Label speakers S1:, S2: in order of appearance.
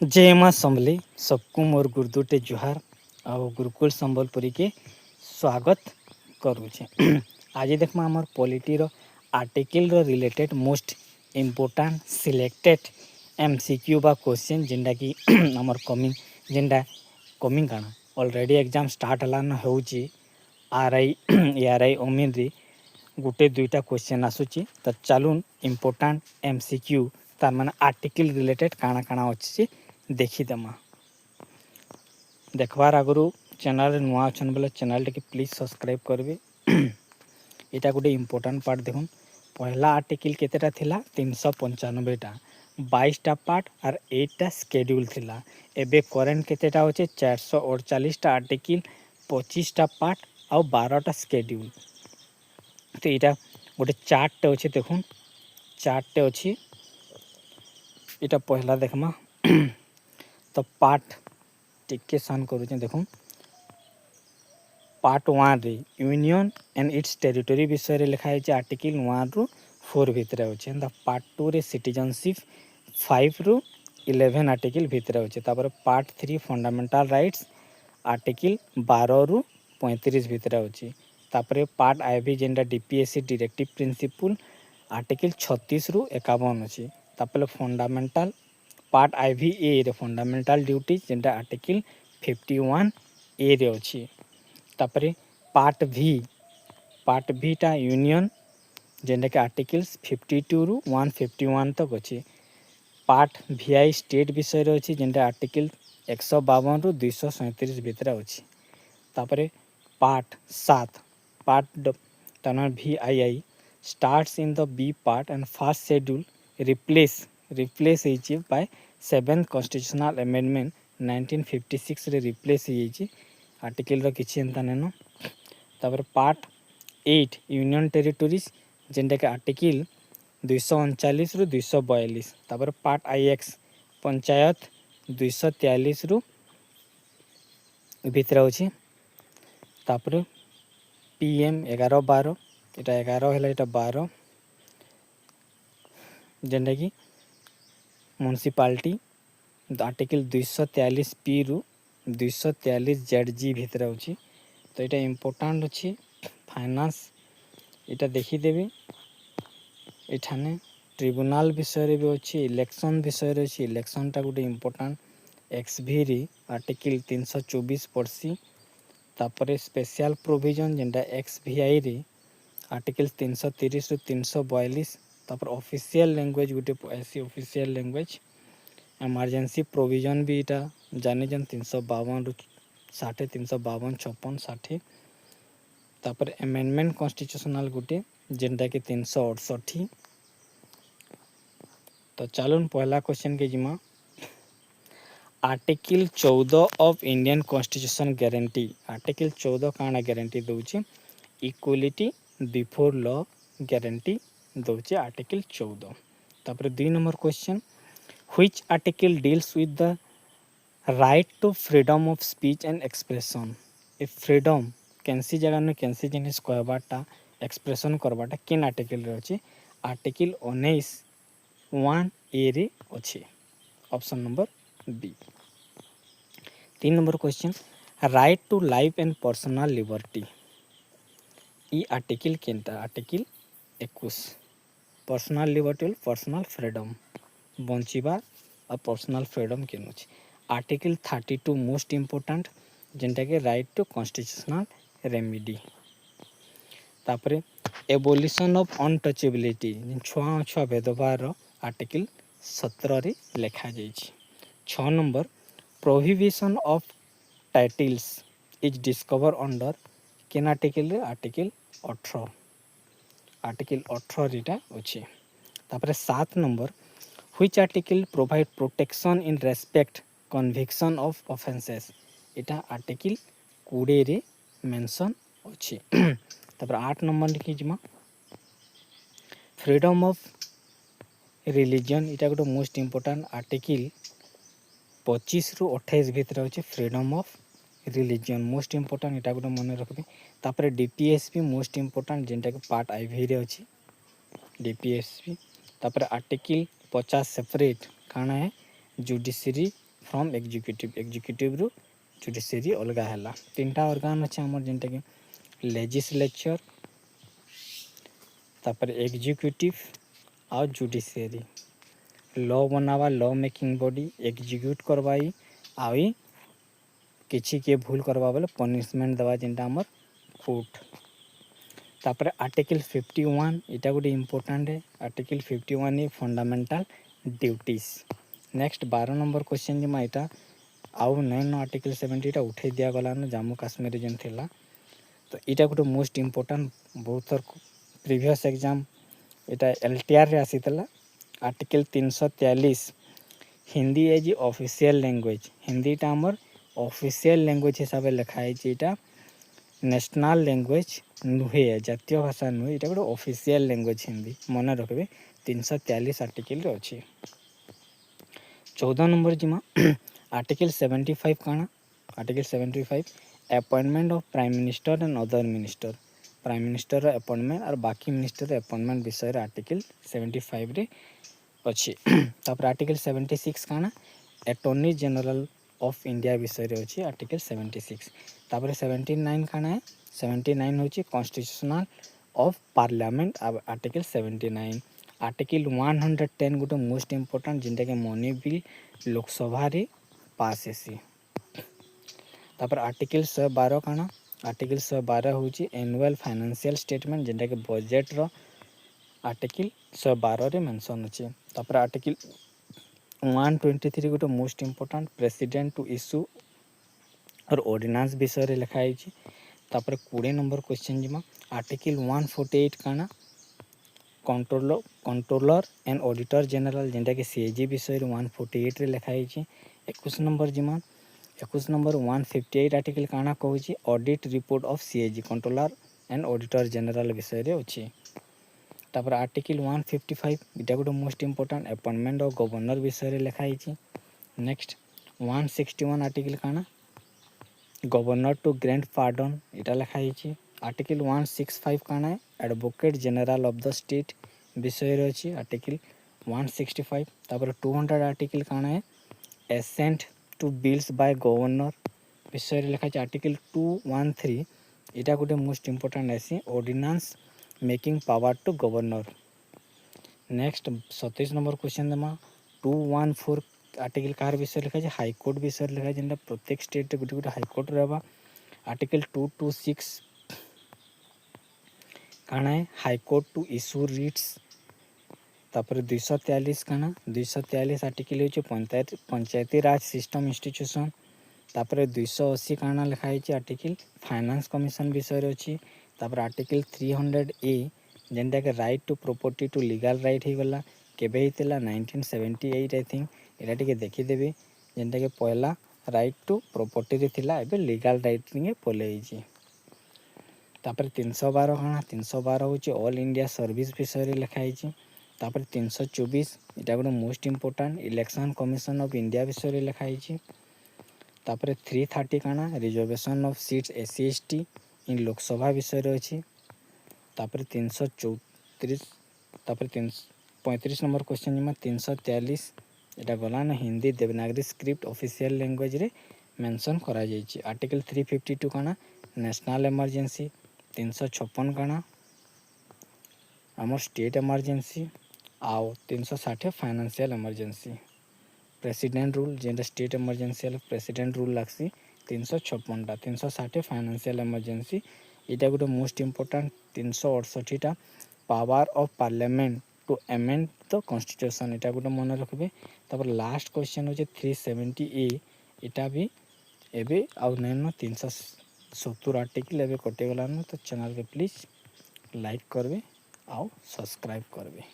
S1: जय माँ संभली सबको मोर गुरुदुटे जुहार और गुरुकुल संबलपुरी के स्वागत करुचे। आज देखमा आमर पॉलिटीर article related most important selected MCQ बा क्वेश्चन जेनटा कि आमर कमिंग काना ऑलरेडी एग्जाम स्टार्ट हलान होउची आरआई एआरआई ओमिन री गुटे दुईटा क्वेश्चन आसुची। तो चलून इम्पोर्टाट एमसीक्यू तार माने आर्टिकल रिलेटेड काना काना अच्छी देखीदेमा। देखबार आगु चैनल नुआ अच्छन बोले चैनल टे प्लीज सब्सक्राइब करबे। यहाँ गोटे इम्पोर्टाट पार्ट देखुन पहला आर्टिकल केतेटा थिला 395टा 22टा पार्ट और 8टा स्केड्यूल थिला। एबे करेंट केतेटा होचे 448टा आर्टिकल 25टा पार्ट और 12टा स्केड्यूल। तो यहाँ गोटे चार्ट अच्छे देखुन चार्ट अच्छी यहाँ पहला देखमा तो पार्ट टिके सान करूँ देखुन पार्ट 1 रे यूनियन एंड इट्स टेरिटोरी विषय रे लिखा है आर्टिकल 1 रु 4 भितर अच्छे। पार्ट 2 रे सिटीजनशिप 5 रु 11 आर्टिकल भितर अच्छे। पार्ट 3 फंडामेंटल राइट्स आर्टिकल 12 रु 35 भितर अच्छे। पार्ट आईवी जेनटा डीपीएससी डायरेक्टिव प्रिंसिपल आर्टिकल 36 रु 51 अच्छे। फंडामेंटल पार्ट आईवी ए रे फंडामेंटल ड्यूटीज जेनटा आर्टिकल 51 ए रे अच्छी। तापरे पार्ट भी टा यूनियन जेनटा के आर्टिकल्स 52 रु 151 तक अच्छे। पार्ट वीआई स्टेट विषय रे अच्छी जेनटा आर्टिकल 152 रु 237 भितर अच्छी। तापरे पार्ट 7 पार्ट तना VII starts in the B part and first schedule replace by 7th constitutional amendment 1956 रे रिप्लेस आर्टिकल रो किछि एंता नेनो। पार्ट 8 यूनियन टेरिटोरीज जेनटा के आर्टिकल 239 रु 242। पार्ट आईएक्स पंचायत 243 रु भितर अछि। पीएम 11-12 एटा 11 हैला एटा 12 जेनटा कि म्युनिसिपालिटी आर्टिकल 243 पी रु 243 जेड जी भितर अच्छी। तो यहाँ इम्पोर्टाट अच्छी फाइनान्स यहाँ देखीदेवी एठाने ट्रिब्यूनल विषय भी अच्छी इलेक्शन विषय अच्छी इलेक्शन टा गोटे इम्पोर्टाट एक्सभी आर्टिकल 324 पड़सी। तापरे स्पेशल प्रोविजन जेनटा एक्सवीआई रे आर्टिकल 330 रु 342। तापर ऑफिशियल लैंग्वेज गोटे ऐसी ऑफिशियल लैंग्वेज इमरजेंसी प्रोविजन भी यहाँ जाने 352 रु 60 352 56 60। तापर अमेंडमेंट कॉन्स्टिट्यूशनल गोटे जेनटा कि 368। तो चलून पहला क्वेश्चन के जिमा article 14 of Indian constitution guarantee article 14 काना गारंटी दौचे इक्वालिटी बिफोर लॉ गारंटी दौचे आर्टिकल 14। तापर 2 number question which article deals with the right to freedom of speech and expression. ए फ्रीडम कैंसी जगह में कैंसी जिनिस कहबाटा एक्सप्रेशन करबाटा किन आर्टिकल रे अच्छे आर्टिकल 19 1 ए रे अच्छे option number B. 3 number question right to life and personal liberty ई आर्टिकल केनटा article 21 personal liberty personal freedom बंचिबा और पर्सनल फ्रीडम केन अच्छे। आर्टिकल 32 मोस्ट इम्पोर्टाट जेनटा के राइट टू कॉन्स्टिट्यूशनल रेमिडी। तापरे एबोलिशन ऑफ अनटचेबिलिटी छुआ छुआ भेदभाव आर्टिकल 17 रे लिखा जाइछि। 6 number prohibition of titles is discover under केन आर्टिकल रे आर्टिकल 18 आर्टिकल 18 रेटा अच्छे। तापरे 7 number which article provide protection in respect conviction of offences इटा आर्टिकल 20 रे मेंशन अच्छे। तापर 8 नंबर लिखि जिमा फ्रीडम ऑफ रिलीजन इटा गोटे मोस्ट इम्पोर्टाट आर्टिकल 25 रु 28 भितर अच्छे freedom of religion most important इटा गोटे मन रखबे। तापर डीपीएसपी मोस्ट इम्पोर्टाट जेनटा कि पार्ट आईवी रे अच्छी डीपीएसपी। तापर आर्टिकल 50 सेपरेट काना है जुडिशरी फ्रॉम एग्जीक्यूटिव रु जुडिशियरी अलग है। तीनटा ऑर्गन अच्छे आमर जेनटा कि लेजिस्लेचर तापर एग्जीक्यूटिव और जुडिशियरी। लॉ बनावा लॉ मेकिंग बॉडी एग्जीक्यूट करवाई आई किसी के भूल करवा बोले पनिशमेंट देवा जेनटा आमर कोर्ट। तापर आर्टिकल 51 इटा गोटे इम्पोर्टाट है। आर्टिकल 51 है fundamental duties. Next 12 number question जमा इटा आउ नैन आर्टिकल 70 इटा उठे दिया गलान जम्मू काश्मीर जेन थिला। तो इटा गोटे मोस्ट इम्पोर्टाट बहुत थर प्रीवियस एग्जाम इटा एलटीआर रे आसीतला। Article 343 Hindi as official language. हिंदीटा आमर ऑफिशियल लैंग्वेज हिसाब से लिखाई इटा नेशनल लैंग्वेज नुहे जातीय भाषा नुहे इटा गोटे ऑफिशियल लैंग्वेज हिंदी मन रखबे 343 आर्टिकल रे अछि। 14 नंबर जिमा आर्टिकल 75 काना। Article 75 appointment of prime minister and other minister. Prime minister appointment और बाकी मिनिस्टर अपॉइंटमेंट विषय रे आर्टिकल 75 रे अछि। तापर आर्टिकल 76 काना अटॉर्नी जनरल ऑफ इंडिया विषय रे अछि आर्टिकल 76। तापर 79 काना है 79 होची constitutional of parliament article 79। Article 110 गोटे मोस्ट इम्पोर्टेंट जिनटा के मनी बिल लोकसभा रे पास हेसी। तापर आर्टिकल 112 काना आर्टिकल 112 होची एनुअल फाइनेंशियल स्टेटमेंट जिनटा के बजट रो आर्टिकल 112 रे मेंशन अछि। तापर आर्टिकल 123 गोटे most important president to issue और ऑर्डिनेंस विषय रे लिखा है। तापर 20 नंबर क्वेश्चन जिमा आर्टिकल 148 काना कंट्रोलर एंड ऑडिटर जनरल जेनटा कि सीएजी विषय रे 148 रे लिखा है। 21 नंबर जिमा 21 नंबर 158 आर्टिकल काना कहूची audit report of CAG controller and auditor general विषय रे अछि। तापर आर्टिकल 155 इटा गोटे most important appointment of governor विषय रे लिखा है। नेक्स्ट 161 आर्टिकल काना गवर्नर टू ग्रांट पार्डन इटा लिखा है। आर्टिकल 165 काना है advocate general of the state विषय रे अछि आर्टिकल 165। तापर 200 आर्टिकल काना है assent to bills by governor विषय रे लिखा है आर्टिकल 213 इटा गोटे मोस्ट इम्पोर्टेंट ऐसी ordinance making power to governor. Next 27 number question देमा 214 आर्टिकल कार विषय लिखा है हाईकोर्ट विषय लिखा है जेनटा प्रत्येक स्टेट गोटे गोटे हाईकोर्ट रहबा। आर्टिकल 226 काना है हाईकोर्ट टू इशू रिट्स। तापर 243 काना 243 आर्टिकल होचे पंचायती राज सिस्टम इंस्टीट्यूशन। तापर 280 काना लिखा है आर्टिकल फाइनेंस कमिशन विषय रे अछि। तापर आर्टिकल 300 ए जेनटा के right to property to legal right ही गला केबे हितला 1978 आई थिंक एटा टिके देखि देबे जेनटा के पहला राइट टू प्रॉपर्टी रे थिला एबे लीगल राइट निके पले छी। तापर 312 काना 312 होची ऑल इंडिया सर्विस विषय रे लिखा है। तापर 324 इटा गोटे most important election commission of India विषय रे लिखा है। तापर 330 काना reservation of seats SC ST in Lok Sabha विषय रे अछि। तापर 334 तापर 35 नंबर क्वेश्चन में 343 इटा गला ना Hindi Devanagari script official language रे मेंशन करा जायछि। आर्टिकल 352 काना नेशनल इमरजेंसी 356 काना आमर स्टेट इमरजेंसी आउ 360 फाइनेंशियल इमरजेंसी। प्रेसिडेंट रूल जेनटा स्टेट इमरजेंसी प्रेसिडेंट रूल लागसी 356 टा 360 फाइनेंशियल इमरजेंसी। इटा गोटे मोस्ट इम्पोर्टेंट 368 टा power of parliament to amend the constitution इटा गोटे मन रखबे। तापर लास्ट क्वेश्चन होचे 370 ए इटा भी एबे आउ नैन 370 आर्टिकल एबे कटे गलान। तो चैनल के प्लीज लाइक करबे आउ सब्सक्राइब करबे।